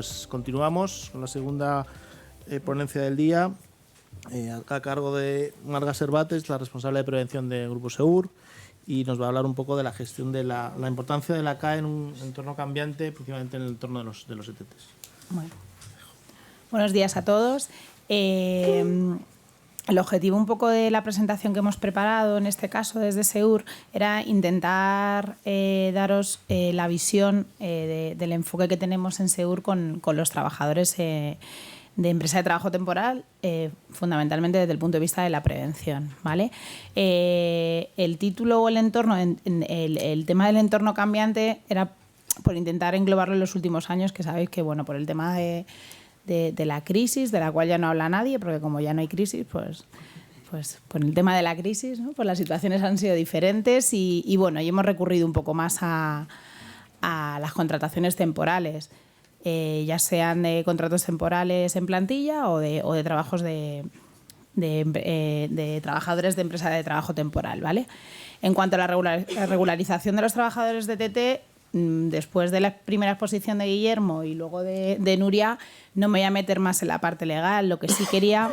pues continuamos con la segunda ponencia del día, a cargo de Marga Servates, la responsable de prevención de Grupo Seur, y nos va a hablar un poco de la gestión de la importancia de la CAE en un entorno cambiante, principalmente en el entorno de los ETTs. Bueno. Buenos días a todos. El objetivo un poco de la presentación que hemos preparado, en este caso desde Seur, era intentar daros la visión del enfoque que tenemos en Seur con los trabajadores de empresa de trabajo temporal, fundamentalmente desde el punto de vista de la prevención, ¿vale? El título o el entorno, el tema del entorno cambiante era por intentar englobarlo en los últimos años, que sabéis que, bueno, por el tema de la crisis, de la cual ya no habla nadie, porque como ya no hay crisis, pues por el tema de la crisis, ¿no? Pues las situaciones han sido diferentes y bueno, y hemos recurrido un poco más a las contrataciones temporales, ya sean de contratos temporales en plantilla o de trabajos de trabajadores de empresa de trabajo temporal, ¿vale? En cuanto a la regularización de los trabajadores de TT, después de la primera exposición de Guillermo y luego de Nuria, no me voy a meter más en la parte legal. Lo que sí quería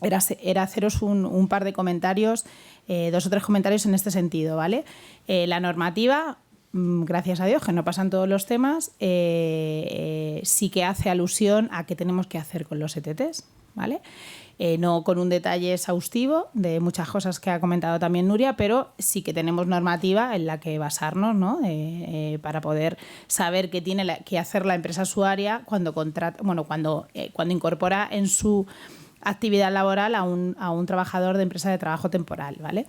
era haceros un par de comentarios, 2 o 3 comentarios en este sentido, ¿vale? La normativa, gracias a Dios, que no pasan todos los temas, sí que hace alusión a qué tenemos que hacer con los ETTs, ¿vale? No con un detalle exhaustivo de muchas cosas que ha comentado también Nuria, pero sí que tenemos normativa en la que basarnos, ¿no? Para poder saber qué tiene que hacer la empresa usuaria cuando incorpora en su actividad laboral a un trabajador de empresa de trabajo temporal, ¿vale?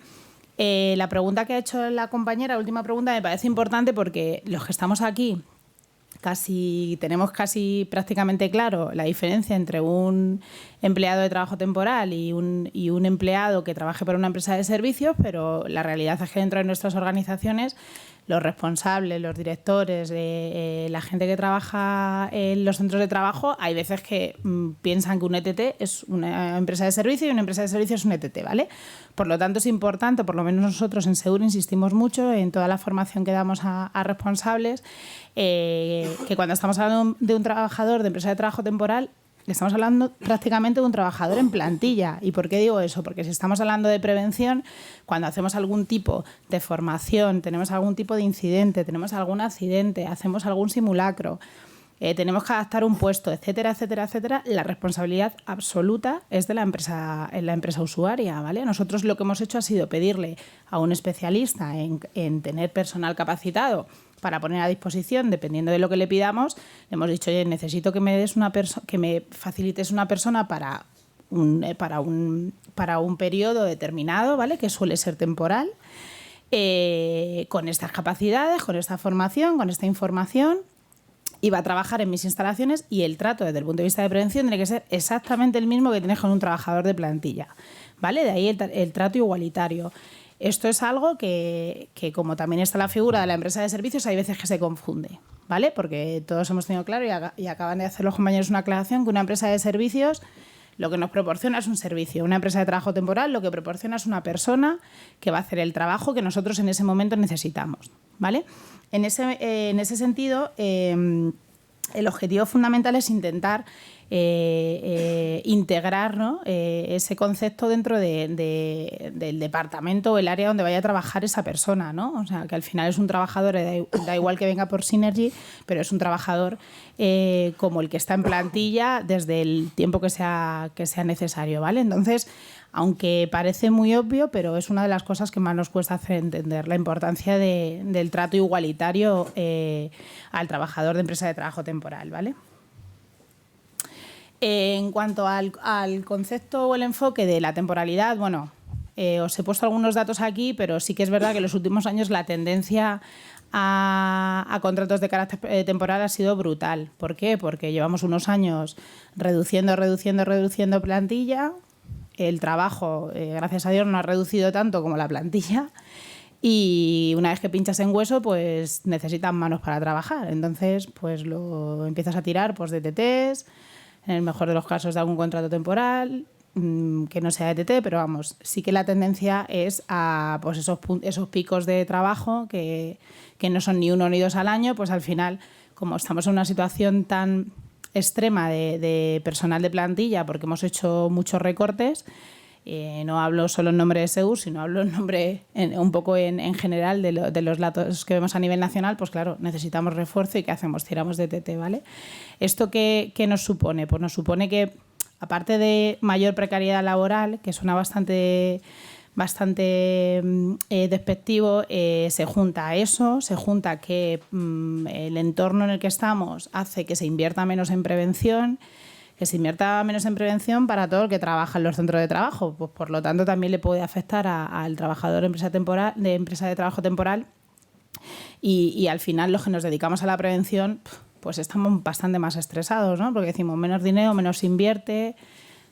La pregunta que ha hecho la compañera, la última pregunta, me parece importante porque los que estamos aquí tenemos prácticamente claro la diferencia entre un empleado de trabajo temporal y un empleado que trabaje para una empresa de servicios, pero la realidad es que dentro de nuestras organizaciones los responsables, los directores, la gente que trabaja en los centros de trabajo, hay veces que piensan que un ETT es una empresa de servicio y una empresa de servicio es un ETT, ¿vale? Por lo tanto, es importante, por lo menos nosotros en Seur insistimos mucho en toda la formación que damos a responsables, que cuando estamos hablando de un trabajador de empresa de trabajo temporal, estamos hablando prácticamente de un trabajador en plantilla. ¿Y por qué digo eso? Porque si estamos hablando de prevención, cuando hacemos algún tipo de formación, tenemos algún tipo de incidente, tenemos algún accidente, hacemos algún simulacro, tenemos que adaptar un puesto, etcétera, etcétera, etcétera, la responsabilidad absoluta es de la empresa usuaria, ¿vale? Nosotros lo que hemos hecho ha sido pedirle a un especialista en tener personal capacitado para poner a disposición, dependiendo de lo que le pidamos. Le hemos dicho, oye, necesito que me facilites una persona para un periodo determinado, ¿vale? Que suele ser temporal, con estas capacidades, con esta formación, con esta información, y va a trabajar en mis instalaciones, y el trato desde el punto de vista de prevención tiene que ser exactamente el mismo que tienes con un trabajador de plantilla, ¿vale? De ahí el trato igualitario. Esto es algo que, como también está la figura de la empresa de servicios, hay veces que se confunde, ¿vale? Porque todos hemos tenido claro, y acaban de hacer los compañeros una aclaración, que una empresa de servicios lo que nos proporciona es un servicio. Una empresa de trabajo temporal lo que proporciona es una persona que va a hacer el trabajo que nosotros en ese momento necesitamos, ¿vale? En ese sentido, el objetivo fundamental es intentar integrar, ¿no? Ese concepto dentro del departamento o el área donde vaya a trabajar esa persona, ¿no? O sea, que al final es un trabajador, da igual que venga por Synergy, pero es un trabajador como el que está en plantilla desde el tiempo que sea necesario, ¿vale? Entonces, aunque parece muy obvio, pero es una de las cosas que más nos cuesta hacer entender, la importancia del trato igualitario al trabajador de empresa de trabajo temporal, ¿vale? En cuanto al concepto o el enfoque de la temporalidad, bueno, os he puesto algunos datos aquí, pero sí que es verdad que en los últimos años la tendencia a contratos de carácter temporal ha sido brutal. ¿Por qué? Porque llevamos unos años reduciendo plantilla. El trabajo, gracias a Dios, no ha reducido tanto como la plantilla. Y una vez que pinchas en hueso, pues necesitan manos para trabajar. Entonces, pues lo empiezas a tirar pues, de TTs, en el mejor de los casos de algún contrato temporal, que no sea ETT, pero vamos, sí que la tendencia es a pues esos picos de trabajo que no son ni 1 ni 2 al año, pues al final, como estamos en una situación tan extrema de personal de plantilla porque hemos hecho muchos recortes. No hablo solo en nombre de SEUR, sino hablo en nombre un poco en general de los datos que vemos a nivel nacional. Pues claro, necesitamos refuerzo y ¿qué hacemos? Tiramos de TT, ¿vale? ¿Esto qué nos supone? Pues nos supone que, aparte de mayor precariedad laboral, que suena bastante despectivo, se junta a eso, se junta que el entorno en el que estamos hace que se invierta menos en prevención, para todo el que trabaja en los centros de trabajo. Pues por lo tanto también le puede afectar al trabajador de empresa de trabajo temporal y al final los que nos dedicamos a la prevención pues estamos bastante más estresados, ¿no? Porque decimos menos dinero, menos se invierte,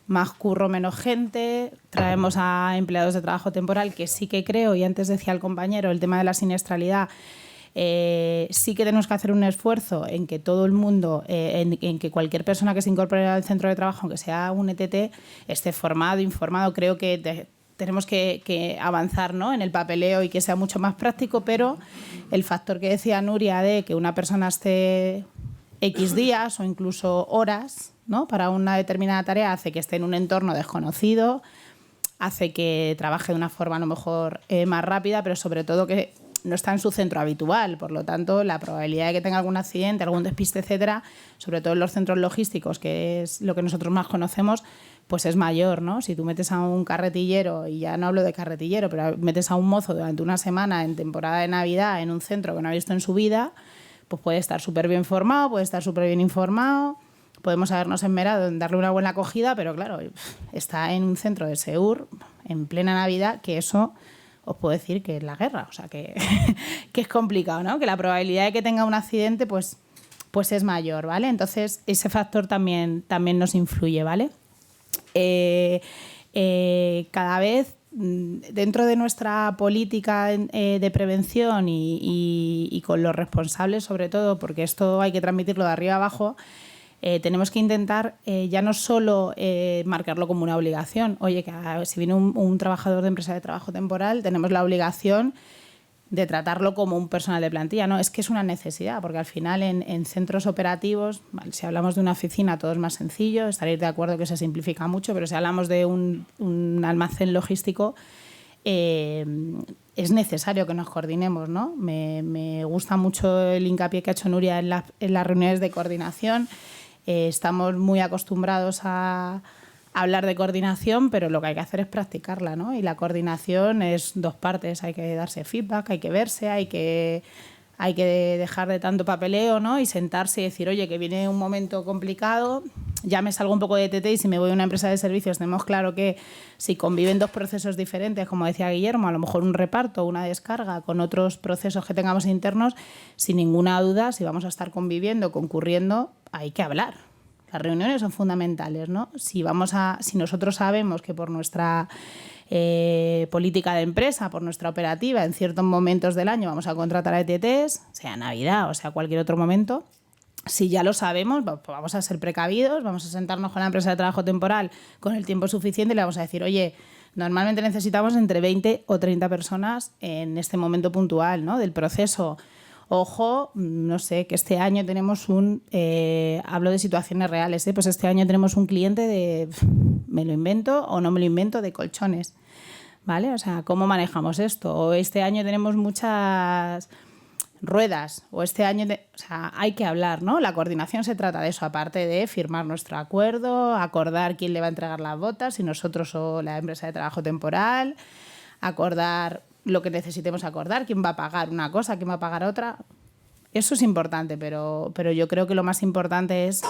más curro, menos gente, traemos a empleados de trabajo temporal, que sí que creo, y antes decía el compañero, el tema de la siniestralidad, sí que tenemos que hacer un esfuerzo en que todo el mundo, en que cualquier persona que se incorpore al centro de trabajo, aunque sea un ETT, esté formado, informado. Creo que tenemos que avanzar, ¿no?, en el papeleo y que sea mucho más práctico, pero el factor que decía Nuria de que una persona esté X días o incluso horas, ¿no?, para una determinada tarea hace que esté en un entorno desconocido, hace que trabaje de una forma a lo mejor más rápida, pero sobre todo que no está en su centro habitual. Por lo tanto, la probabilidad de que tenga algún accidente, algún despiste, etcétera, sobre todo en los centros logísticos, que es lo que nosotros más conocemos, pues es mayor, ¿no? Si tú metes a un carretillero, y ya no hablo de carretillero, pero metes a un mozo durante una semana en temporada de Navidad en un centro que no ha visto en su vida, pues puede estar súper bien formado, puede estar súper bien informado, podemos habernos esmerado en darle una buena acogida, pero claro, está en un centro de SEUR en plena Navidad, que eso os puedo decir que es la guerra, o sea que es complicado, ¿no? Que la probabilidad de que tenga un accidente pues es mayor, ¿vale? Entonces ese factor también nos influye, ¿vale? Cada vez dentro de nuestra política de prevención y con los responsables sobre todo, porque esto hay que transmitirlo de arriba abajo, tenemos que intentar ya no solo marcarlo como una obligación. Oye, que si viene un trabajador de empresa de trabajo temporal, tenemos la obligación de tratarlo como un personal de plantilla. No, es que es una necesidad, porque al final en centros operativos, vale, si hablamos de una oficina todo es más sencillo, estaréis de acuerdo que se simplifica mucho, pero si hablamos de un almacén logístico, es necesario que nos coordinemos, ¿no? Me gusta mucho el hincapié que ha hecho Nuria en las reuniones de coordinación. Estamos muy acostumbrados a hablar de coordinación, pero lo que hay que hacer es practicarla, ¿no? Y la coordinación es dos partes, hay que darse feedback, hay que verse, hay que dejar de tanto papeleo, ¿no? Y sentarse y decir, oye, que viene un momento complicado, ya me salgo un poco de TT y si me voy a una empresa de servicios tenemos claro que si conviven dos procesos diferentes, como decía Guillermo, a lo mejor un reparto, una descarga con otros procesos que tengamos internos, sin ninguna duda, si vamos a estar conviviendo, concurriendo, hay que hablar. Las reuniones son fundamentales, ¿no? Si nosotros sabemos que por nuestra política de empresa, por nuestra operativa, en ciertos momentos del año vamos a contratar a ETTs, sea Navidad o sea cualquier otro momento, si ya lo sabemos, pues vamos a ser precavidos, vamos a sentarnos con la empresa de trabajo temporal con el tiempo suficiente y le vamos a decir, oye, normalmente necesitamos entre 20 o 30 personas en este momento puntual, ¿no?, del proceso. Ojo, no sé, que este año tenemos hablo de situaciones reales, pues este año tenemos un cliente me lo invento o no me lo invento, de colchones, ¿vale? O sea, ¿cómo manejamos esto? O este año tenemos muchas ruedas, o este año... o sea, hay que hablar, ¿no? La coordinación se trata de eso, aparte de firmar nuestro acuerdo, acordar quién le va a entregar las botas, si nosotros o la empresa de trabajo temporal, acordar lo que necesitemos acordar, quién va a pagar una cosa, quién va a pagar otra. Eso es importante, pero yo creo que lo más importante es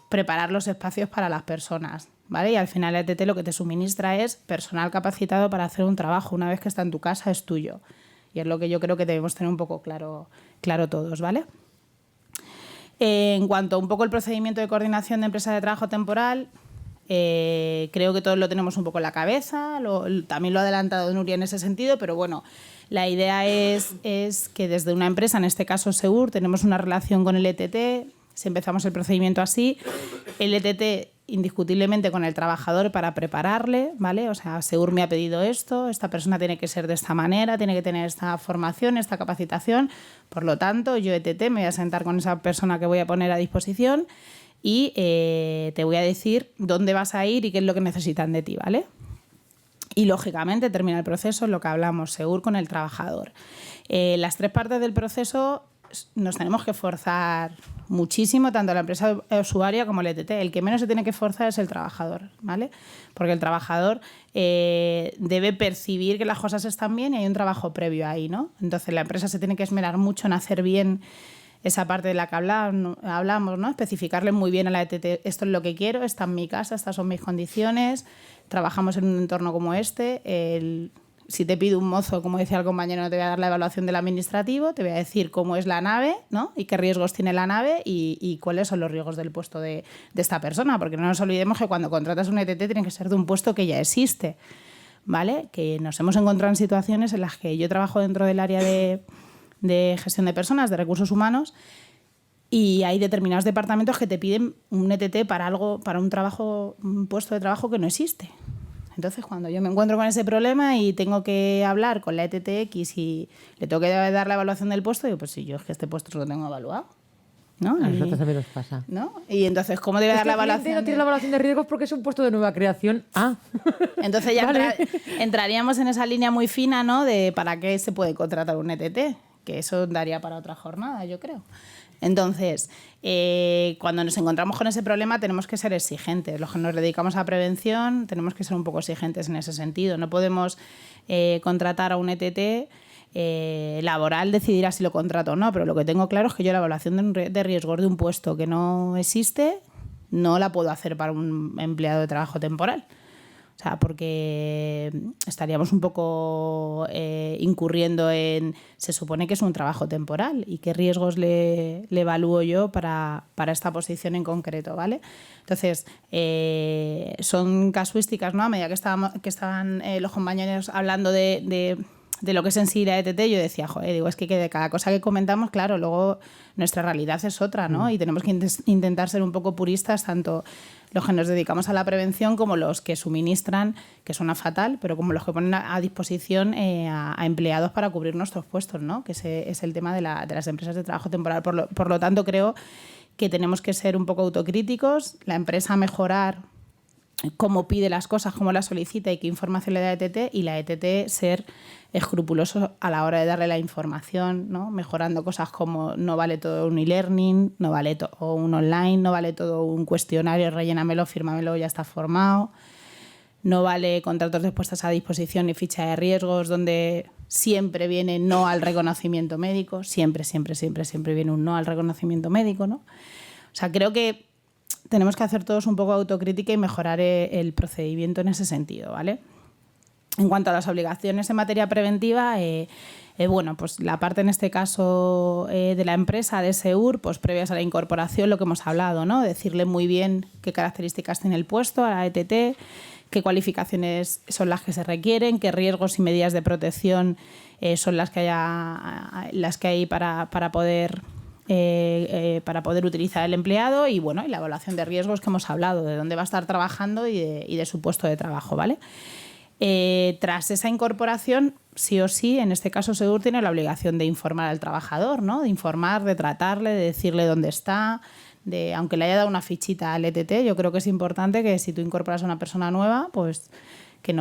preparar los espacios para las personas, ¿vale? Y al final el ETT lo que te suministra es personal capacitado para hacer un trabajo. Una vez que está en tu casa es tuyo. Y es lo que yo creo que debemos tener un poco claro todos, ¿vale? En cuanto a un poco el procedimiento de coordinación de empresa de trabajo temporal, creo que todos lo tenemos un poco en la cabeza, también lo ha adelantado Nuria en ese sentido, pero bueno, la idea es que desde una empresa, en este caso SEUR, tenemos una relación con el ETT, si empezamos el procedimiento así, el ETT indiscutiblemente con el trabajador para prepararle, ¿vale? O sea, SEUR me ha pedido esto, esta persona tiene que ser de esta manera, tiene que tener esta formación, esta capacitación, por lo tanto, yo ETT me voy a sentar con esa persona que voy a poner a disposición y te voy a decir dónde vas a ir y qué es lo que necesitan de ti, ¿vale? Y, lógicamente, termina el proceso, lo que hablamos, Segur con el trabajador. Las 3 partes del proceso nos tenemos que forzar muchísimo, tanto la empresa usuaria como el ETT. El que menos se tiene que forzar es el trabajador, ¿vale? Porque el trabajador debe percibir que las cosas están bien y hay un trabajo previo ahí, ¿no? Entonces, la empresa se tiene que esmerar mucho en hacer bien esa parte de la que hablamos, ¿no? Especificarle muy bien a la ETT, esto es lo que quiero, esta es mi casa, estas son mis condiciones, trabajamos en un entorno como este. Si te pido un mozo, como decía el compañero, no te voy a dar la evaluación del administrativo, te voy a decir cómo es la nave, ¿no? Y qué riesgos tiene la nave y cuáles son los riesgos del puesto de esta persona, porque no nos olvidemos que cuando contratas un ETT tiene que ser de un puesto que ya existe, ¿vale? Que nos hemos encontrado en situaciones en las que yo trabajo dentro del área de gestión de personas, de recursos humanos, y hay determinados departamentos que te piden un ETT para un puesto de trabajo que no existe. Entonces, cuando yo me encuentro con ese problema y tengo que hablar con la ETTX y le tengo que dar la evaluación del puesto, digo, pues sí, yo es que este puesto lo tengo evaluado, ¿no? A nosotros también nos pasa. ¿No? Y entonces, ¿cómo debe dar la evaluación? No tiene la evaluación de riesgos porque es un puesto de nueva creación. Entonces ya vale. Entraríamos en esa línea muy fina, ¿no? De para qué se puede contratar un ETT, que eso daría para otra jornada, yo creo. Entonces, cuando nos encontramos con ese problema tenemos que ser exigentes. Los que nos dedicamos a prevención tenemos que ser un poco exigentes en ese sentido. No podemos contratar a un ETT laboral, decidirá si lo contrato o no, pero lo que tengo claro es que yo la evaluación de riesgos de un puesto que no existe no la puedo hacer para un empleado de trabajo temporal. O sea, porque estaríamos un poco incurriendo en... Se supone que es un trabajo temporal y qué riesgos le evalúo yo para esta posición en concreto, ¿vale? Entonces, son casuísticas, ¿no? A medida que estaban los compañeros hablando de lo que es en sí la ETT, yo decía, digo, es que de cada cosa que comentamos, claro, luego nuestra realidad es otra, ¿no? Y tenemos que intentar ser un poco puristas, tanto los que nos dedicamos a la prevención como los que suministran, que suena fatal, pero como los que ponen a disposición a empleados para cubrir nuestros puestos, ¿no? Que ese es el tema de las empresas de trabajo temporal. Por lo tanto, creo que tenemos que ser un poco autocríticos, la empresa mejorar cómo pide las cosas, cómo las solicita y qué información le da a ETT, y la ETT ser escrupuloso a la hora de darle la información, ¿no? Mejorando cosas como no vale todo un e-learning, no vale todo un online, no vale todo un cuestionario, rellénamelo, fírmamelo, ya está formado, no vale contratos de puestas a disposición y ficha de riesgos donde siempre viene no al reconocimiento médico, siempre viene un no al reconocimiento médico, ¿no? O sea, creo que tenemos que hacer todos un poco de autocrítica y mejorar el procedimiento en ese sentido, ¿vale? En cuanto a las obligaciones en materia preventiva, bueno, pues la parte en este caso de la empresa, de Segur, pues previas a la incorporación, lo que hemos hablado, ¿no? Decirle muy bien qué características tiene el puesto a la ETT, qué cualificaciones son las que se requieren, qué riesgos y medidas de protección son las que hay para poder utilizar el empleado, y bueno, y la evaluación de riesgos que hemos hablado, de dónde va a estar trabajando y de su puesto de trabajo, ¿vale? Tras esa incorporación, sí o sí, en este caso Segur tiene la obligación de informar al trabajador, ¿no? De informar, de tratarle, de decirle dónde está, aunque le haya dado una fichita al ETT, yo creo que es importante que si tú incorporas a una persona nueva, pues que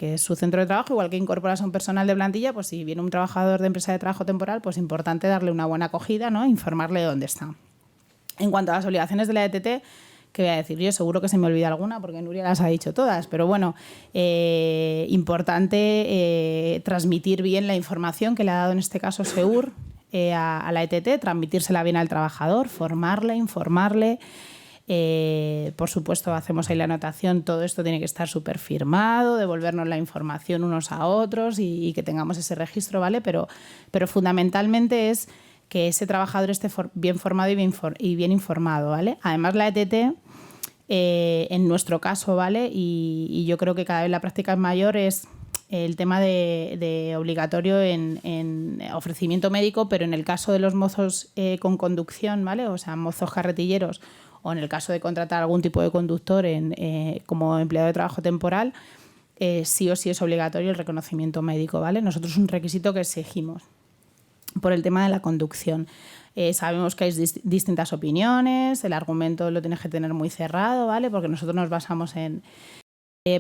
es su centro de trabajo, igual que incorporas a un personal de plantilla, pues si viene un trabajador de empresa de trabajo temporal, pues es importante darle una buena acogida, ¿no? Informarle de dónde está. En cuanto a las obligaciones de la ETT, ¿qué voy a decir yo? Seguro que se me olvida alguna porque Nuria las ha dicho todas, pero bueno, importante transmitir bien la información que le ha dado en este caso Segur a la ETT, transmitírsela bien al trabajador, formarle, informarle. Por supuesto, hacemos ahí la anotación, todo esto tiene que estar súper firmado, devolvernos la información unos a otros y que tengamos ese registro, ¿vale? Pero fundamentalmente es que ese trabajador esté bien formado y bien informado, ¿vale? Además, la ETT, en nuestro caso, ¿vale? Y yo creo que cada vez la práctica es mayor, es el tema de obligatorio en ofrecimiento médico, pero en el caso de los mozos con conducción, ¿vale? O sea, mozos carretilleros, o en el caso de contratar algún tipo de conductor como empleado de trabajo temporal, sí o sí es obligatorio el reconocimiento médico, ¿vale? Nosotros es un requisito que exigimos por el tema de la conducción. Sabemos que hay distintas opiniones, el argumento lo tienes que tener muy cerrado, ¿vale? Porque nosotros nos basamos en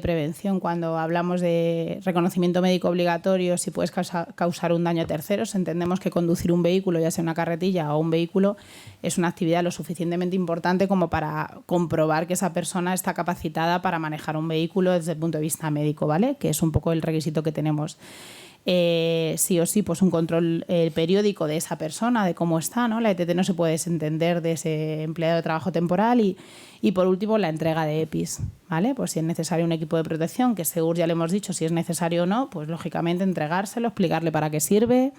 prevención cuando hablamos de reconocimiento médico obligatorio si puedes causar un daño a terceros. Entendemos que conducir un vehículo, ya sea una carretilla o un vehículo, es una actividad lo suficientemente importante como para comprobar que esa persona está capacitada para manejar un vehículo desde el punto de vista médico, ¿vale? Que es un poco el requisito que tenemos. Sí o sí, pues un control periódico de esa persona, de cómo está, ¿no? La ETT no se puede desentender de ese empleado de trabajo temporal y por último, la entrega de EPIs, ¿vale? Pues si es necesario un equipo de protección, que seguro ya le hemos dicho si es necesario o no, pues lógicamente entregárselo, explicarle para qué sirve,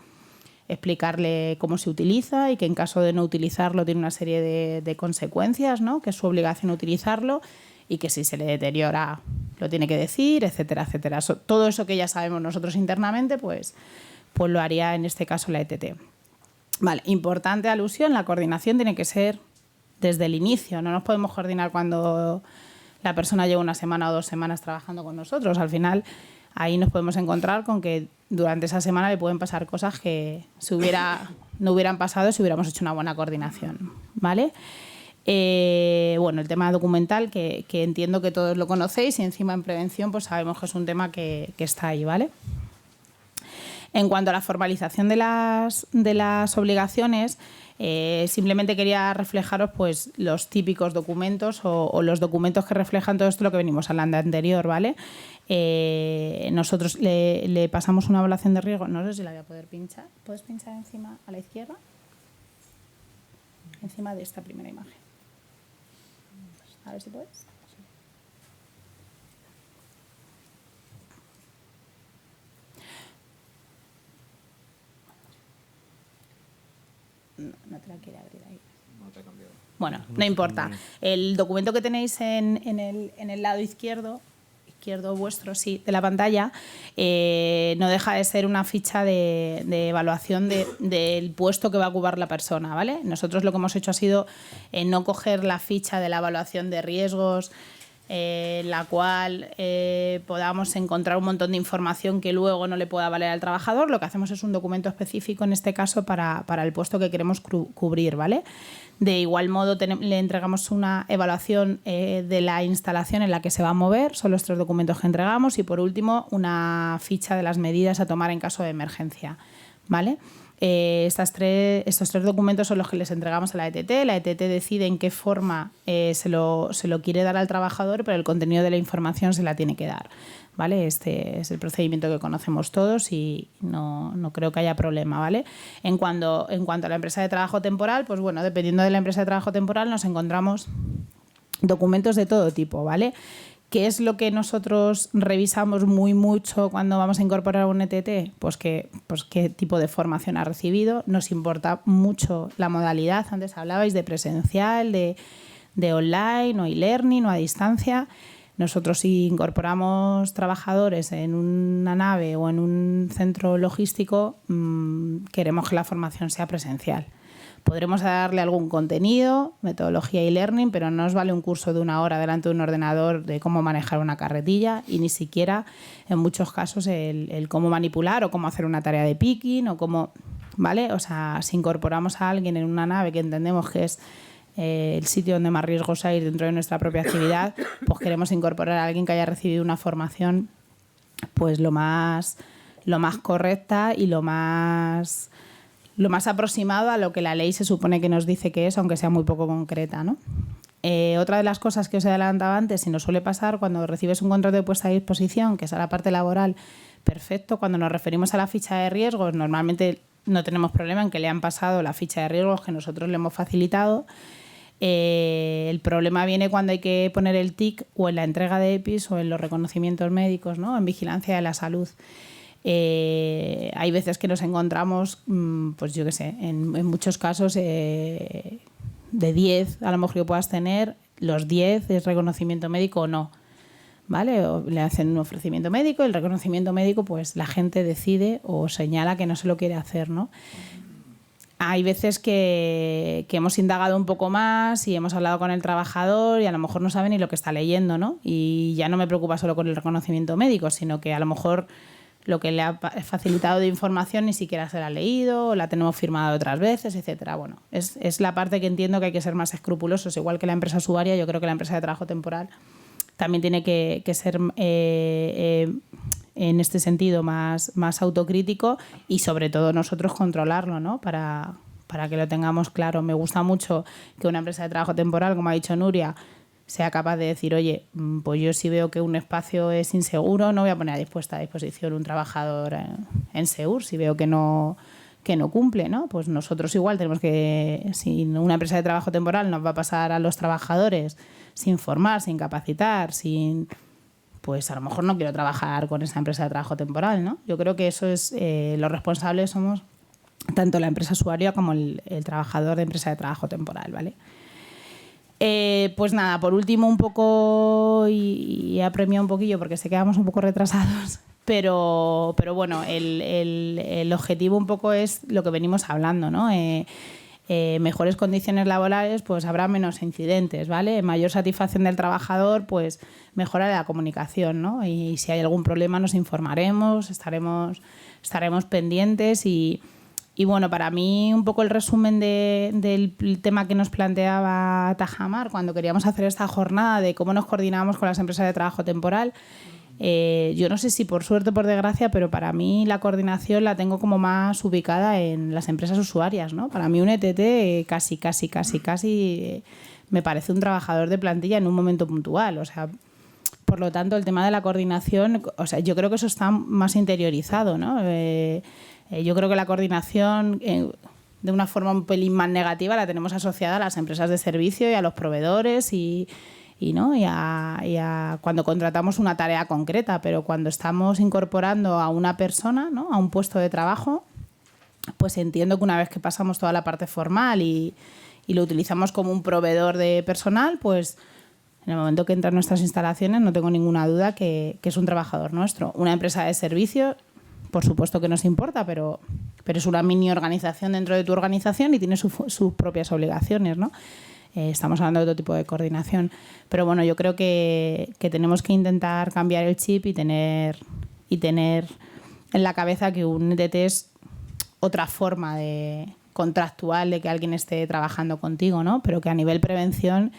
explicarle cómo se utiliza y que en caso de no utilizarlo tiene una serie de consecuencias, ¿no? Que es su obligación utilizarlo y que si se le deteriora lo tiene que decir, etcétera, etcétera. Todo eso que ya sabemos nosotros internamente, pues lo haría en este caso la ETT. Vale, importante alusión, la coordinación tiene que ser desde el inicio. No nos podemos coordinar cuando la persona lleva una semana o 2 semanas trabajando con nosotros. Al final, ahí nos podemos encontrar con que durante esa semana le pueden pasar cosas que no hubieran pasado si hubiéramos hecho una buena coordinación, ¿vale? Bueno, el tema documental, que entiendo que todos lo conocéis y encima en prevención pues sabemos que es un tema que está ahí, ¿vale? En cuanto a la formalización de las obligaciones, simplemente quería reflejaros pues los típicos documentos o los documentos que reflejan todo esto lo que venimos hablando anterior, ¿vale? Nosotros le pasamos una evaluación de riesgo, no sé si la voy a poder pinchar. ¿Puedes pinchar encima a la izquierda? Encima de esta primera imagen. A ver si puedes. No te la quiere abrir ahí. No te ha cambiado. Bueno, no importa. El documento que tenéis en el lado izquierdo vuestro, sí, de la pantalla, no deja de ser una ficha de evaluación del puesto que va a ocupar la persona, ¿vale? Nosotros lo que hemos hecho ha sido no coger la ficha de la evaluación de riesgos, la cual podamos encontrar un montón de información que luego no le pueda valer al trabajador. Lo que hacemos es un documento específico, en este caso, para el puesto que queremos cubrir, ¿vale? De igual modo, le entregamos una evaluación de la instalación en la que se va a mover, son los 3 documentos que entregamos, y por último, una ficha de las medidas a tomar en caso de emergencia, ¿vale? Estos 3 documentos son los que les entregamos a la ETT. La ETT decide en qué forma se lo quiere dar al trabajador, pero el contenido de la información se la tiene que dar, ¿vale? Este es el procedimiento que conocemos todos y no creo que haya problema, ¿vale? En cuanto a la empresa de trabajo temporal, pues bueno, dependiendo de la empresa de trabajo temporal nos encontramos documentos de todo tipo, ¿vale? ¿Qué es lo que nosotros revisamos muy mucho cuando vamos a incorporar un ETT? Pues qué tipo de formación ha recibido. Nos importa mucho la modalidad. Antes hablabais de presencial, de online o e-learning o a distancia. Nosotros, si incorporamos trabajadores en una nave o en un centro logístico, queremos que la formación sea presencial. Podremos darle algún contenido, metodología e-learning, pero no nos vale un curso de 1 hora delante de un ordenador de cómo manejar una carretilla y ni siquiera, en muchos casos, el cómo manipular o cómo hacer una tarea de picking o cómo, ¿vale? O sea, si incorporamos a alguien en una nave que entendemos que es el sitio donde más riesgos hay dentro de nuestra propia actividad, pues queremos incorporar a alguien que haya recibido una formación pues lo más correcta y lo más aproximado a lo que la ley se supone que nos dice que es, aunque sea muy poco concreta, ¿no? Otra de las cosas que os he adelantado antes, y nos suele pasar cuando recibes un contrato de puesta a disposición, que es a la parte laboral, perfecto. Cuando nos referimos a la ficha de riesgos, normalmente no tenemos problema en que le han pasado la ficha de riesgos que nosotros le hemos facilitado. El problema viene cuando hay que poner el TIC o en la entrega de EPIs o en los reconocimientos médicos, ¿no? En vigilancia de la salud. Hay veces que nos encontramos, pues yo qué sé, en muchos casos de 10 a lo mejor que puedas tener, los 10 es reconocimiento médico o no, ¿vale? O le hacen un ofrecimiento médico y el reconocimiento médico pues la gente decide o señala que no se lo quiere hacer, ¿no? Hay veces que hemos indagado un poco más y hemos hablado con el trabajador y a lo mejor no sabe ni lo que está leyendo, ¿no? Y ya no me preocupa solo con el reconocimiento médico, sino que a lo mejor lo que le ha facilitado de información ni siquiera se la ha leído, o la tenemos firmada otras veces, etcétera. Bueno, es la parte que entiendo que hay que ser más escrupulosos, igual que la empresa usuaria. Yo creo que la empresa de trabajo temporal también tiene que ser en este sentido más autocrítico y sobre todo nosotros controlarlo, ¿no? Para que lo tengamos claro. Me gusta mucho que una empresa de trabajo temporal, como ha dicho Nuria, sea capaz de decir, oye, pues yo si veo que un espacio es inseguro, no voy a poner a disposición un trabajador en SEUR si veo que no cumple, ¿no? Pues nosotros igual tenemos que, si una empresa de trabajo temporal nos va a pasar a los trabajadores sin formar, sin capacitar, pues a lo mejor no quiero trabajar con esa empresa de trabajo temporal, ¿no? Yo creo que eso es, los responsables somos tanto la empresa usuaria como el trabajador de empresa de trabajo temporal, ¿vale? Pues nada, por último un poco, y he apremiado un poquillo porque sé que vamos un poco retrasados, pero bueno, el objetivo un poco es lo que venimos hablando, ¿no? Mejores condiciones laborales, pues habrá menos incidentes, ¿vale? Mayor satisfacción del trabajador, pues mejora la comunicación, ¿no? Y si hay algún problema nos informaremos, estaremos pendientes y bueno, para mí un poco el resumen del tema que nos planteaba Tajamar cuando queríamos hacer esta jornada de cómo nos coordinamos con las empresas de trabajo temporal. Yo no sé si por suerte o por desgracia, pero para mí la coordinación la tengo como más ubicada en las empresas usuarias, ¿no? Para mí un ETT casi me parece un trabajador de plantilla en un momento puntual. O sea, por lo tanto, el tema de la coordinación, o sea, yo creo que eso está más interiorizado, ¿no? Yo creo que la coordinación, de una forma un pelín más negativa, la tenemos asociada a las empresas de servicio y a los proveedores y a cuando contratamos una tarea concreta, pero cuando estamos incorporando a una persona, ¿no? A un puesto de trabajo, pues entiendo que una vez que pasamos toda la parte formal y lo utilizamos como un proveedor de personal, pues en el momento que entra en nuestras instalaciones no tengo ninguna duda que es un trabajador nuestro. Una empresa de servicio, por supuesto que nos importa, pero es una mini organización dentro de tu organización y tiene sus propias obligaciones, ¿no? Estamos hablando de otro tipo de coordinación. Pero bueno, yo creo que tenemos que intentar cambiar el chip y tener en la cabeza que un ETT es otra forma contractual de que alguien esté trabajando contigo, ¿no? Pero que a nivel prevención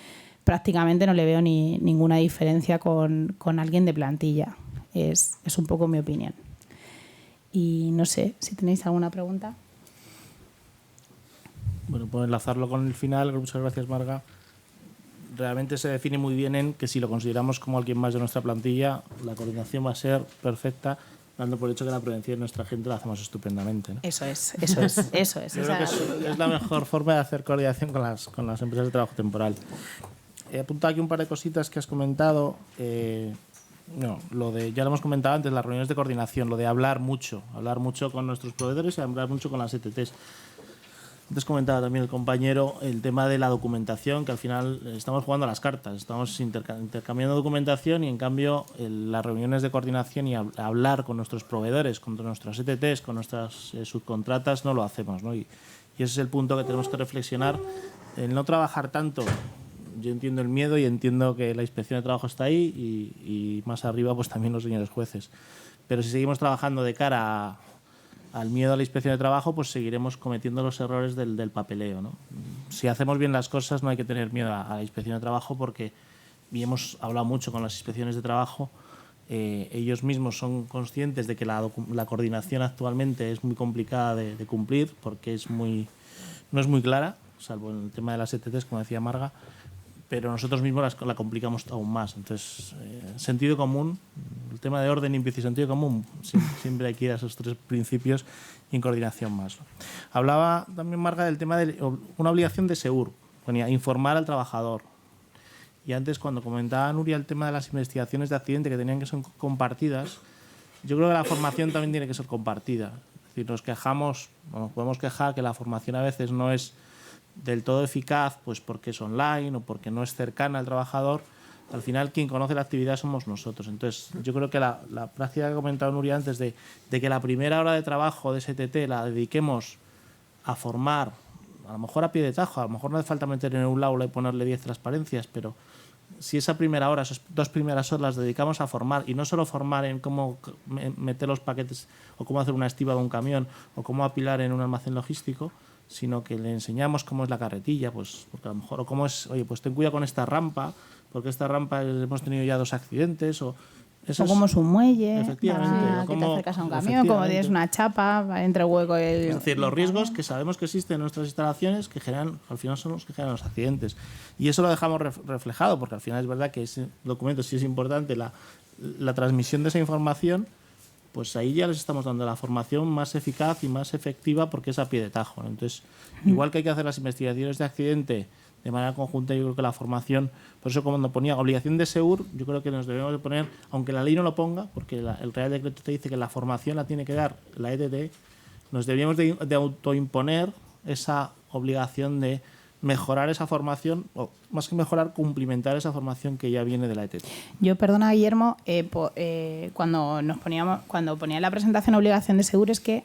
prácticamente no le veo ninguna diferencia con alguien de plantilla. Es un poco mi opinión. Y no sé si tenéis alguna pregunta. Bueno, puedo enlazarlo con el final. Muchas gracias, Marga. Realmente se define muy bien en que si lo consideramos como alguien más de nuestra plantilla, la coordinación va a ser perfecta, dando por hecho que la prevención de nuestra gente la hacemos estupendamente, ¿no? Eso es. Yo creo que es la mejor forma de hacer coordinación con las empresas de trabajo temporal. He apuntado aquí un par de cositas que has comentado. Ya lo hemos comentado antes, las reuniones de coordinación, lo de hablar mucho con nuestros proveedores y hablar mucho con las ETTs. Antes comentaba también el compañero el tema de la documentación, que al final estamos jugando a las cartas, estamos intercambiando documentación y en cambio las reuniones de coordinación y hablar con nuestros proveedores, con nuestras ETTs, con nuestras subcontratas no lo hacemos, ¿no? Y ese es el punto que tenemos que reflexionar, el no trabajar tanto. Yo entiendo el miedo y entiendo que la inspección de trabajo está ahí y más arriba pues también los señores jueces. Pero si seguimos trabajando de cara al miedo a la inspección de trabajo, pues seguiremos cometiendo los errores del papeleo, ¿no? Si hacemos bien las cosas no hay que tener miedo a la inspección de trabajo porque, y hemos hablado mucho con las inspecciones de trabajo, ellos mismos son conscientes de que la coordinación actualmente es muy complicada de cumplir porque no es muy clara, salvo en el tema de las ETTs, como decía Marga, pero nosotros mismos la complicamos aún más. Entonces, sentido común, el tema de orden, limpieza y sentido común, siempre hay que ir a esos tres principios y en coordinación más. Hablaba también Marga del tema de una obligación de SEUR, ponía informar al trabajador. Y antes, cuando comentaba Nuria el tema de las investigaciones de accidente que tenían que ser compartidas, yo creo que la formación también tiene que ser compartida. Es decir, nos podemos quejar que la formación a veces no es del todo eficaz, pues porque es online o porque no es cercana al trabajador. Al final quien conoce la actividad somos nosotros. Entonces yo creo que la práctica que ha comentado Nuria antes de que la primera hora de trabajo de STT la dediquemos a formar, a lo mejor a pie de tajo, a lo mejor no hace falta meter en un aula y ponerle 10 transparencias, pero si esa primera hora, esas 2 primeras horas las dedicamos a formar, y no solo formar en cómo meter los paquetes o cómo hacer una estiba de un camión o cómo apilar en un almacén logístico, sino que le enseñamos cómo es la carretilla, pues porque a lo mejor, o cómo es, oye, pues ten cuidado con esta rampa, porque esta rampa hemos tenido ya 2 accidentes, o como es un muelle, efectivamente, para que te acercas a un camión, como tienes una chapa entre hueco y es decir, los riesgos que sabemos que existen en nuestras instalaciones, que generan, al final son los que generan los accidentes. Y eso lo dejamos reflejado, porque al final es verdad que ese documento sí es importante, la transmisión de esa información, pues ahí ya les estamos dando la formación más eficaz y más efectiva, porque es a pie de tajo, ¿no? Entonces, igual que hay que hacer las investigaciones de accidente de manera conjunta, yo creo que la formación, por eso cuando ponía obligación de SEGUR, yo creo que nos debemos de poner, aunque la ley no lo ponga, porque el Real Decreto te dice que la formación la tiene que dar la ETT, nos deberíamos de autoimponer esa obligación de mejorar esa formación, o más que mejorar, cumplimentar esa formación que ya viene de la ETT. Yo, perdona, Guillermo, cuando ponía la presentación obligación de SEGUR, es que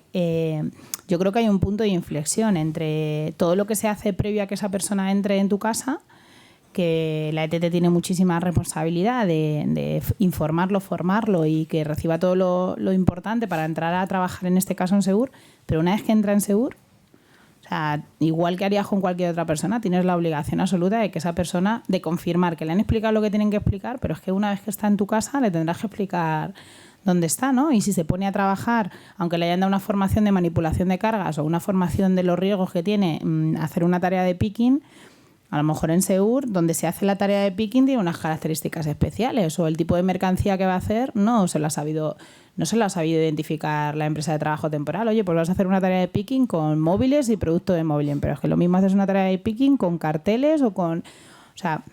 yo creo que hay un punto de inflexión entre todo lo que se hace previo a que esa persona entre en tu casa, que la ETT tiene muchísima responsabilidad de informarlo, formarlo y que reciba todo lo importante para entrar a trabajar, en este caso en SEGUR, pero una vez que entra en SEGUR, o sea, igual que harías con cualquier otra persona, tienes la obligación absoluta de que esa persona, de confirmar que le han explicado lo que tienen que explicar, pero es que una vez que está en tu casa le tendrás que explicar dónde está, ¿no? Y si se pone a trabajar, aunque le hayan dado una formación de manipulación de cargas o una formación de los riesgos que tiene hacer una tarea de picking, a lo mejor en SEGUR, donde se hace la tarea de picking, tiene unas características especiales, o el tipo de mercancía que va a hacer no se lo ha sabido identificar la empresa de trabajo temporal. Oye, pues vas a hacer una tarea de picking con móviles y producto de móvil, pero es que lo mismo haces una tarea de picking con carteles o con... O sea,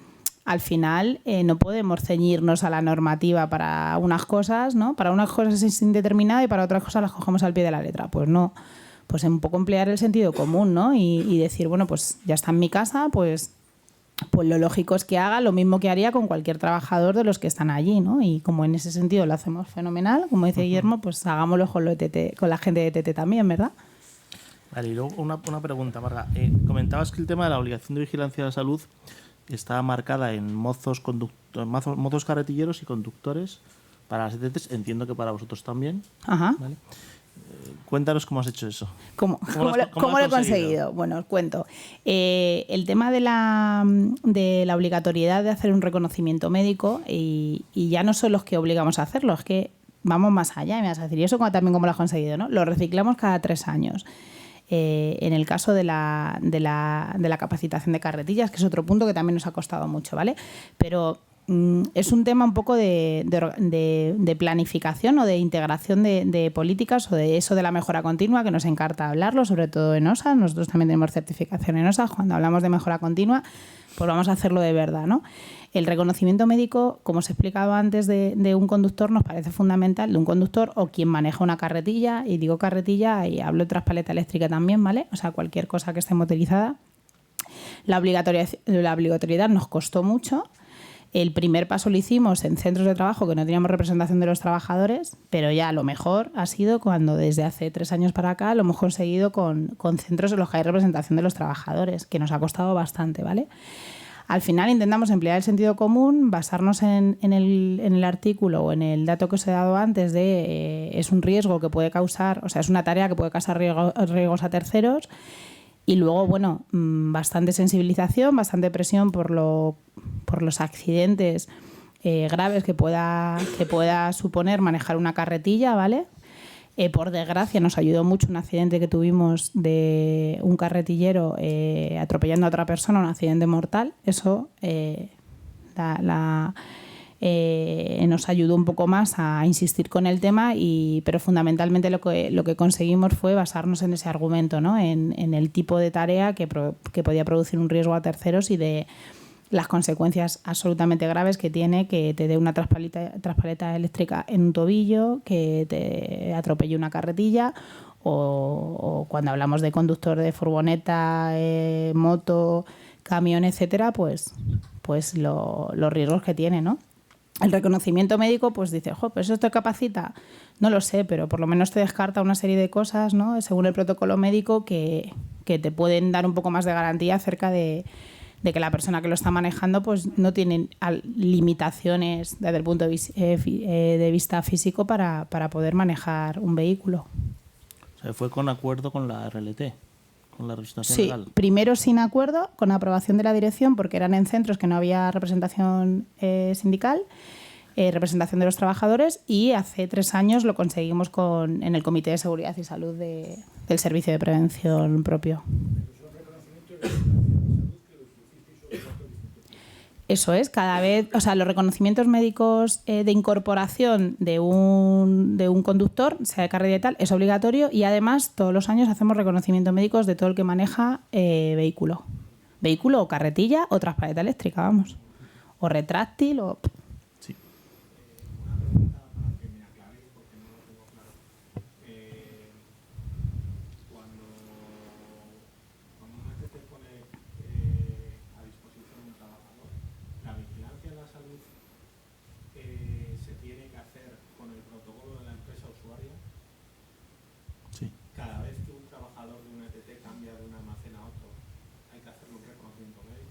al final no podemos ceñirnos a la normativa para unas cosas, ¿no? Para unas cosas es indeterminada y para otras cosas las cogemos al pie de la letra. Pues no. Pues un poco emplear el sentido común, ¿no? Y decir, bueno, pues ya está en mi casa, pues lo lógico es que haga lo mismo que haría con cualquier trabajador de los que están allí, ¿no? Y como en ese sentido lo hacemos fenomenal, como dice Guillermo, pues hagámoslo con la gente de ETT también, ¿verdad? Vale, y luego una pregunta, Marga. Comentabas que el tema de la obligación de vigilancia de la salud está marcada en mozos carretilleros y conductores para las ETTs. Entiendo que para vosotros también. Ajá. ¿Vale? Cuéntanos cómo has hecho eso. ¿Cómo lo he conseguido? Bueno, os cuento. El tema de la obligatoriedad de hacer un reconocimiento médico, y ya no son los que obligamos a hacerlo, es que vamos más allá. Y me vas a decir, ¿y eso también cómo lo has conseguido? ¿No? Lo reciclamos cada 3 años. En el caso de la capacitación de carretillas, que es otro punto que también nos ha costado mucho, ¿vale? Pero es un tema un poco de planificación o de integración de políticas, o de eso de la mejora continua, que nos encanta hablarlo, sobre todo en OSA. Nosotros también tenemos certificación en OSA. Cuando hablamos de mejora continua, pues vamos a hacerlo de verdad, ¿no? El reconocimiento médico, como os he explicado antes, de un conductor nos parece fundamental, de un conductor o quien maneja una carretilla, y digo carretilla y hablo de traspaleta eléctrica también, ¿vale? O sea, cualquier cosa que esté motorizada. La obligatoriedad nos costó mucho. El primer paso lo hicimos en centros de trabajo que no teníamos representación de los trabajadores, pero ya lo mejor ha sido cuando desde hace 3 años para acá lo hemos conseguido con centros en los que hay representación de los trabajadores, que nos ha costado bastante, ¿vale? Al final intentamos emplear el sentido común, basarnos en el artículo o en el dato que os he dado antes de es un riesgo que puede causar, o sea, es una tarea que puede causar riesgos a terceros. Y luego, bueno, bastante sensibilización, bastante presión por los accidentes graves que pueda suponer manejar una carretilla, ¿vale? Por desgracia, nos ayudó mucho un accidente que tuvimos de un carretillero atropellando a otra persona, un accidente mortal. Eso nos ayudó un poco más a insistir con el tema, pero fundamentalmente lo que conseguimos fue basarnos en ese argumento, ¿no? En el tipo de tarea que podía producir un riesgo a terceros y de las consecuencias absolutamente graves que tiene que te dé una traspaleta eléctrica en un tobillo, que te atropelle una carretilla, o cuando hablamos de conductor de furgoneta, moto, camión, etcétera, pues los riesgos que tiene, ¿no? El reconocimiento médico, pues dice, ¿pero eso te capacita? No lo sé, pero por lo menos te descarta una serie de cosas, ¿no? Según el protocolo médico, que te pueden dar un poco más de garantía acerca de de que la persona que lo está manejando pues no tiene limitaciones desde el punto de vista físico para poder manejar un vehículo. O sea, fue con acuerdo con la RLT, con la representación Sí, legal. primero sin acuerdo, con aprobación de la dirección, porque eran en centros que no había representación sindical, representación de los trabajadores, y hace 3 años lo conseguimos en el Comité de Seguridad y Salud del Servicio de Prevención propio. Eso es, cada vez, o sea, los reconocimientos médicos de incorporación de un conductor, sea de carrera y tal, es obligatorio, y además todos los años hacemos reconocimientos médicos de todo el que maneja vehículo. Vehículo o carretilla o transparente eléctrica, vamos. O retráctil o... Sí. Una pregunta para que me aclaréis porque no lo tengo claro. Cuando una ETT pone a disposición un trabajador, la vigilancia en la salud se tiene que hacer con el protocolo de la empresa usuaria. Sí. Cada vez que un trabajador de una ETT cambia de un almacén a otro, hay que hacerle un reconocimiento médico.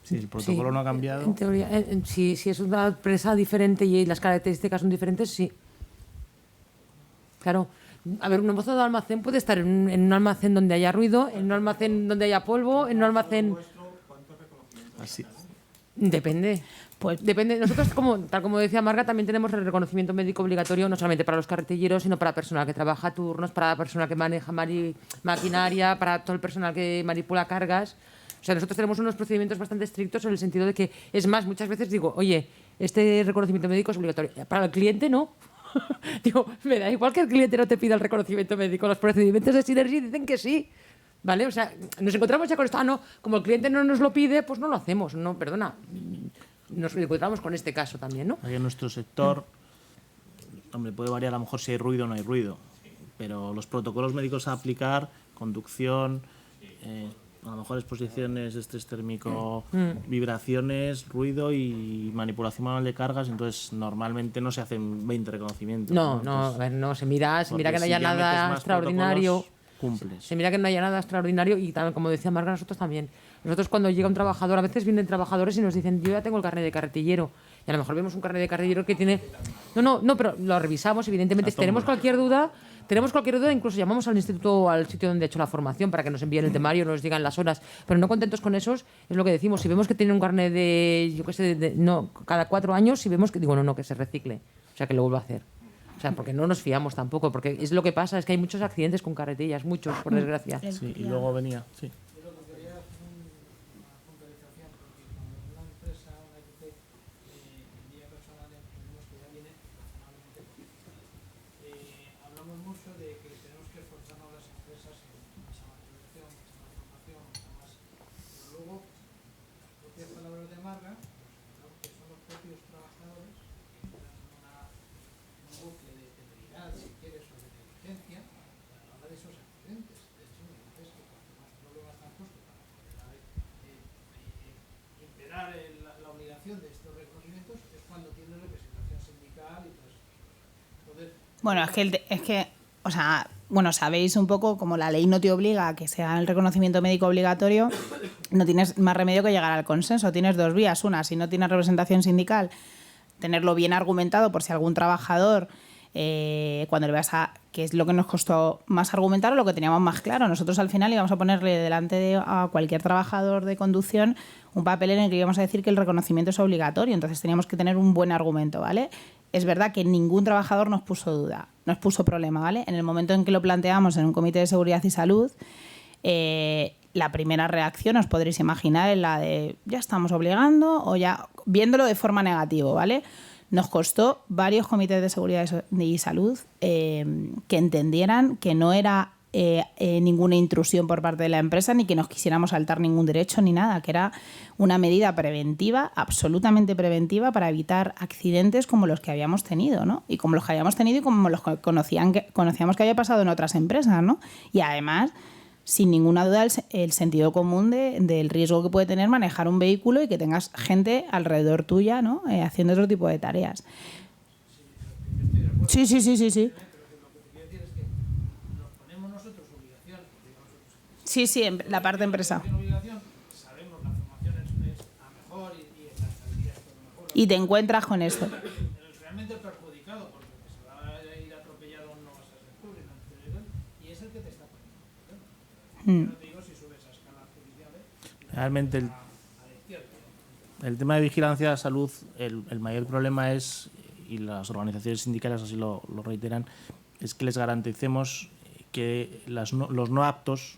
Sí, el protocolo no ha cambiado. En teoría, si es una empresa diferente y las características son diferentes, sí. Claro. A ver, un mozo de almacén puede estar en un almacén donde haya ruido, en un almacén donde haya polvo, en un almacén... Así. Depende. Pues depende. Nosotros, tal como decía Marga, también tenemos el reconocimiento médico obligatorio no solamente para los carretilleros, sino para personal que trabaja a turnos, para la persona que maneja maquinaria, para todo el personal que manipula cargas. O sea, nosotros tenemos unos procedimientos bastante estrictos en el sentido de que, es más, muchas veces digo, oye, este reconocimiento médico es obligatorio. Para el cliente no. Digo, me da igual que el cliente no te pida el reconocimiento médico. Los procedimientos de Synergy dicen que sí. ¿Vale? O sea, nos encontramos ya con esto. Ah, no, como el cliente no nos lo pide, pues no lo hacemos. No, perdona. Nos encontramos con este caso también, ¿no? Ahí en nuestro sector, hombre, puede variar a lo mejor si hay ruido o no hay ruido, pero los protocolos médicos a aplicar, conducción, a lo mejor exposiciones, estrés térmico, vibraciones, ruido y manipulación manual de cargas, entonces normalmente no se hacen 20 reconocimientos. No, Entonces, a ver, no, se mira que no si haya ya metes nada más extraordinario. protocolos, cumples. Se mira que no haya nada extraordinario y también, como decía Marga, nosotros también. Nosotros cuando llega un trabajador, a veces vienen trabajadores y nos dicen, yo ya tengo el carnet de carretillero. Y a lo mejor vemos un carnet de carretillero que tiene... No, pero lo revisamos, evidentemente. Si tenemos cualquier duda, incluso llamamos al instituto o al sitio donde ha hecho la formación para que nos envíen el temario, nos digan las horas. Pero no contentos con esos, es lo que decimos. Si vemos que tiene un carnet de, yo qué sé, no, cada 4 años, si vemos que, digo, no, que se recicle. O sea, que lo vuelva a hacer. O sea, porque no nos fiamos tampoco, porque es lo que pasa, es que hay muchos accidentes con carretillas, muchos, por desgracia. Sí, y luego venía, sí. Yo lo que quería es una puntualización, porque cuando una empresa, una ETT, envía personal, entendemos que ya viene razonablemente profesional. Hablamos mucho de que tenemos que esforzarnos las empresas en más amortización, más formación, más... Pero luego, las propias palabras de Marga, que son los propios trabajadores que entran en un bucle de temeridad, si quieres, o de negligencia, a la hora de esos accidentes. De hecho, me dices que cuanto más problemas han puesto para poder imperar la obligación de estos reconocimientos es cuando tienes representación sindical y todo eso. Entonces, Bueno, o sea, bueno, sabéis un poco como la ley no te obliga a que sea el reconocimiento médico obligatorio, no tienes más remedio que llegar al consenso. Tienes 2 vías. Una, si no tienes representación sindical, tenerlo bien argumentado por si algún trabajador, cuando le vas a... que es lo que nos costó más argumentar o lo que teníamos más claro. Nosotros al final íbamos a ponerle delante a cualquier trabajador de conducción un papel en el que íbamos a decir que el reconocimiento es obligatorio. Entonces teníamos que tener un buen argumento, ¿vale? Es verdad que ningún trabajador nos puso duda, nos puso problema, ¿vale? En el momento en que lo planteamos en un comité de seguridad y salud, la primera reacción, os podréis imaginar, es la de ya estamos obligando o ya viéndolo de forma negativa, ¿vale? Nos costó varios comités de seguridad y salud que entendieran que no era ninguna intrusión por parte de la empresa ni que nos quisiéramos saltar ningún derecho ni nada, que era una medida preventiva, absolutamente preventiva, para evitar accidentes como los que habíamos tenido, ¿no? Y como los que habíamos tenido y como los que conocíamos que había pasado en otras empresas, ¿no? Y además, sin ninguna duda, el sentido común del riesgo que puede tener manejar un vehículo y que tengas gente alrededor tuya, ¿no? Haciendo otro tipo de tareas. Sí. Sí, la parte empresa. obligación, sabemos la formación en y te encuentras con esto. Realmente perjudicado, porque el que se va a ir atropellado no va a ser el público, y es el que te está poniendo. No te digo si subes a escalas judiciales. Realmente el tema de vigilancia de la salud, el mayor problema es, y las organizaciones sindicales así lo reiteran, es que les garanticemos que los no aptos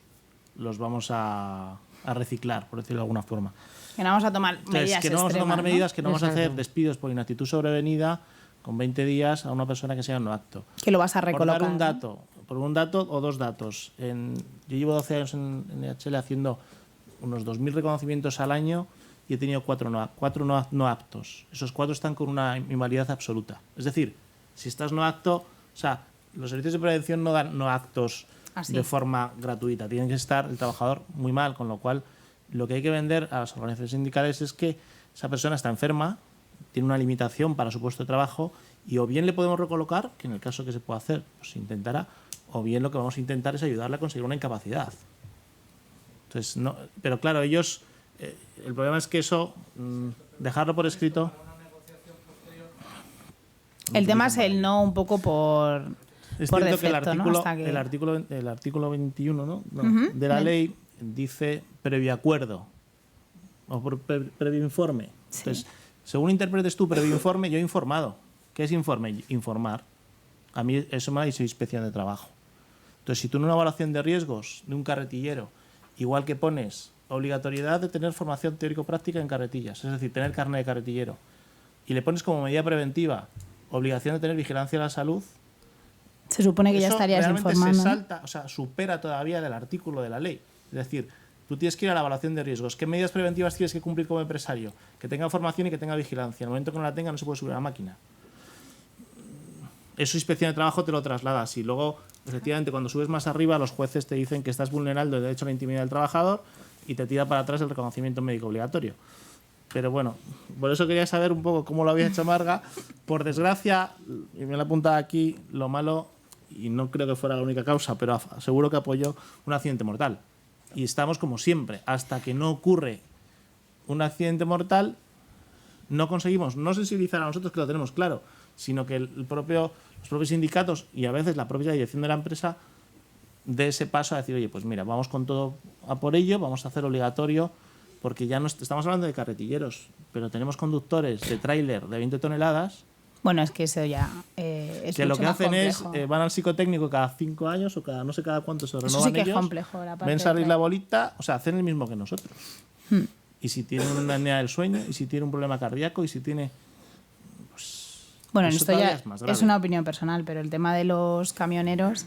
los vamos a reciclar, por decirlo de alguna forma. Que no vamos a tomar medidas que no vamos a tomar extremas, medidas, que no vamos a hacer Exacto. despidos por inactitud sobrevenida con 20 días a una persona que sea no apto. que lo vas a recolocar. Por dar un dato o dos datos. Yo llevo 12 años en EHL haciendo unos 2.000 reconocimientos al año y he tenido 4 no aptos. Esos 4 están con una invalidez absoluta. Es decir, si estás no apto, o sea, los servicios de prevención no dan no aptos Así. de forma gratuita. Tiene que estar el trabajador muy mal, con lo cual lo que hay que vender a las organizaciones sindicales es que esa persona está enferma, tiene una limitación para su puesto de trabajo y o bien le podemos recolocar, que en el caso que se pueda hacer, pues se intentará, o bien lo que vamos a intentar es ayudarle a conseguir una incapacidad. Entonces, no, pero claro, ellos, el problema es que eso, dejarlo por escrito. El tema es el no un poco por Es por cierto defecto, que ¿no? Hasta que- el artículo 21, ¿no? De la ley dice previo acuerdo o por previo informe. Sí. Entonces, según interpretes tú previo informe, yo he informado. ¿Qué es informe? Informar. A mí eso me ha dicho inspección de trabajo. Entonces, si tú en una evaluación de riesgos de un carretillero, igual que pones obligatoriedad de tener formación teórico-práctica en carretillas, es decir, tener carnet de carretillero, y le pones como medida preventiva obligación de tener vigilancia de la salud, se supone que ya eso estarías realmente informando. se ¿no? salta, o sea, supera todavía del artículo de la ley. Es decir, tú tienes que ir a la evaluación de riesgos. ¿Qué medidas preventivas tienes que cumplir como empresario? Que tenga formación y que tenga vigilancia. En el momento que no la tenga, no se puede subir a la máquina. Eso inspección de trabajo te lo trasladas y luego, efectivamente, cuando subes más arriba, los jueces te dicen que estás vulnerando el derecho a la intimidad del trabajador y te tira para atrás el reconocimiento médico obligatorio. Pero bueno, por eso quería saber un poco cómo lo había hecho Marga. Por desgracia, y me lo he apuntado aquí, lo malo, y no creo que fuera la única causa, pero seguro que apoyó un accidente mortal. Y estamos como siempre, hasta que no ocurre un accidente mortal, no conseguimos no sensibilizar a nosotros, que lo tenemos claro, sino que los propios sindicatos y a veces la propia dirección de la empresa dé ese paso a decir, oye, pues mira, vamos con todo a por ello, vamos a hacer obligatorio, porque ya no estamos hablando de carretilleros, pero tenemos conductores de tráiler de 20 toneladas Bueno, es que eso ya es que lo mucho que más hacen complejo. es, van al psicotécnico cada 5 años o cada no sé cada cuánto se Eso renovan sí que es ellos, complejo, la parte ven de salir la tráiler. bolita, o sea, hacen el mismo que nosotros. Y si tiene una apnea del sueño, y si tiene un problema cardíaco, y si tiene... Bueno, eso esto todavía ya es más grave. es una opinión personal, pero el tema de los camioneros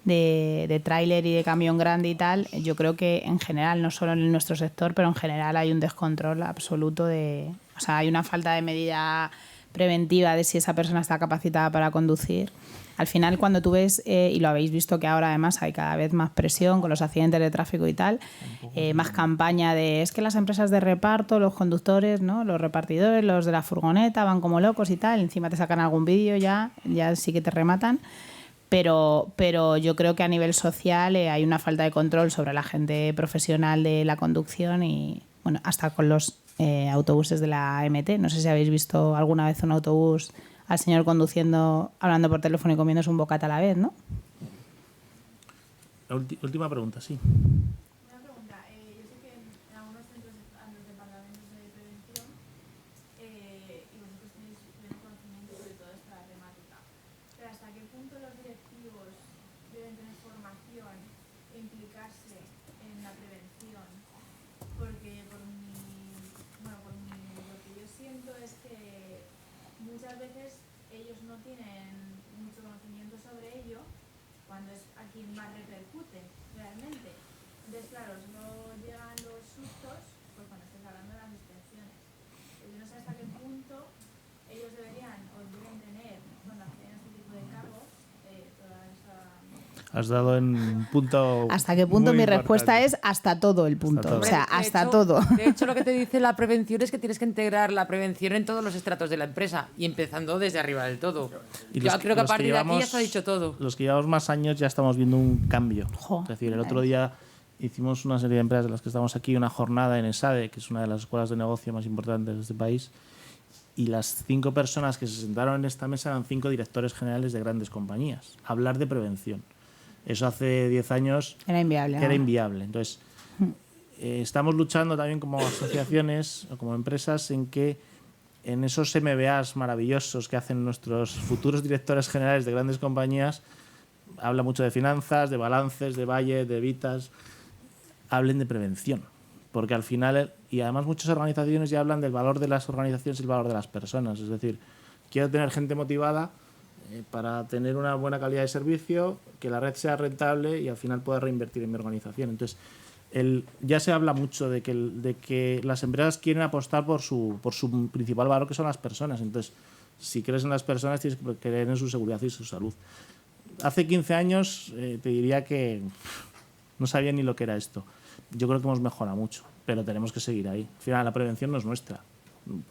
de tráiler y de camión grande y tal, yo creo que en general, no solo en nuestro sector, pero en general hay un descontrol absoluto de... O sea, hay una falta de medida preventiva de si esa persona está capacitada para conducir. Al final, cuando tú ves, y lo habéis visto que ahora además hay cada vez más presión con los accidentes de tráfico y tal, más campaña de es que las empresas de reparto, los conductores, ¿no? Los repartidores, los de la furgoneta van como locos y tal, encima te sacan algún vídeo ya sí que te rematan. Pero yo creo que a nivel social hay una falta de control sobre la gente profesional de la conducción y bueno, hasta con los autobuses de la MT. No sé si habéis visto alguna vez un autobús al señor conduciendo, hablando por teléfono y comiéndose un bocata a la vez, ¿no? La última pregunta, sí. Una pregunta. Yo sé que en algunos centros están los departamentos de prevención y vosotros tenéis pleno conocimiento de toda esta temática. Pero ¿hasta qué punto los directivos deben tener formación e implicarse en la prevención? Porque lo que yo siento es que muchas veces ellos no tienen mucho conocimiento sobre ello cuando es a quien más repercute realmente. Entonces, claro, no llegan los sustos pues cuando estés hablando de las suspensiones. Yo no sé hasta qué punto ellos deberían o deben tener, cuando hacen este tipo de cargos, toda esa... Has dado en un punto. ¿Hasta qué punto? muy Mi respuesta importante. es hasta todo el punto. Hasta todo. O sea, Hombre, de hasta hecho- todo. De hecho, lo que te dice la prevención es que tienes que integrar la prevención en todos los estratos de la empresa y empezando desde arriba del todo. Y Yo los- creo que a los partir de aquí ya llevamos- está dicho todo. Los que llevamos más años ya estamos viendo un cambio. Jo, Es decir, el otro día hicimos una serie de empresas de las que estamos aquí, una jornada en ESADE, que es una de las escuelas de negocio más importantes de este país, y las 5 personas que se sentaron en esta mesa eran 5 directores generales de grandes compañías. Hablar de prevención. Eso hace 10 años era inviable. era inviable. Entonces, estamos luchando también como asociaciones o como empresas en que en esos MBAs maravillosos que hacen nuestros futuros directores generales de grandes compañías, habla mucho de finanzas, de balances, de valle, de evitas, hablen de prevención. Porque al final, y además muchas organizaciones ya hablan del valor de las organizaciones y el valor de las personas. Es decir, quiero tener gente motivada para tener una buena calidad de servicio, que la red sea rentable y al final pueda reinvertir en mi organización. Entonces, ya se habla mucho de que las empresas quieren apostar por su principal valor, que son las personas. Entonces, si crees en las personas, tienes que creer en su seguridad y su salud. Hace 15 años te diría que no sabía ni lo que era esto. Yo creo que hemos mejorado mucho, pero tenemos que seguir ahí. Al final, la prevención no es nuestra.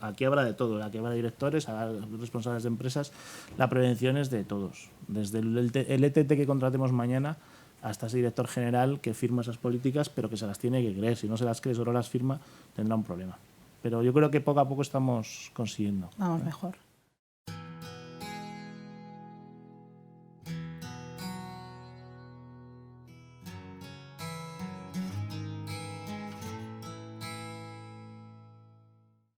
Aquí habrá de todo, aquí habrá directores, habrá responsables de empresas. La prevención es de todos. Desde el ETT que contratemos mañana hasta ese director general que firma esas políticas, pero que se las tiene que creer. Si no se las cree, solo las firma, tendrá un problema. Pero yo creo que poco a poco estamos consiguiendo. Vamos mejor.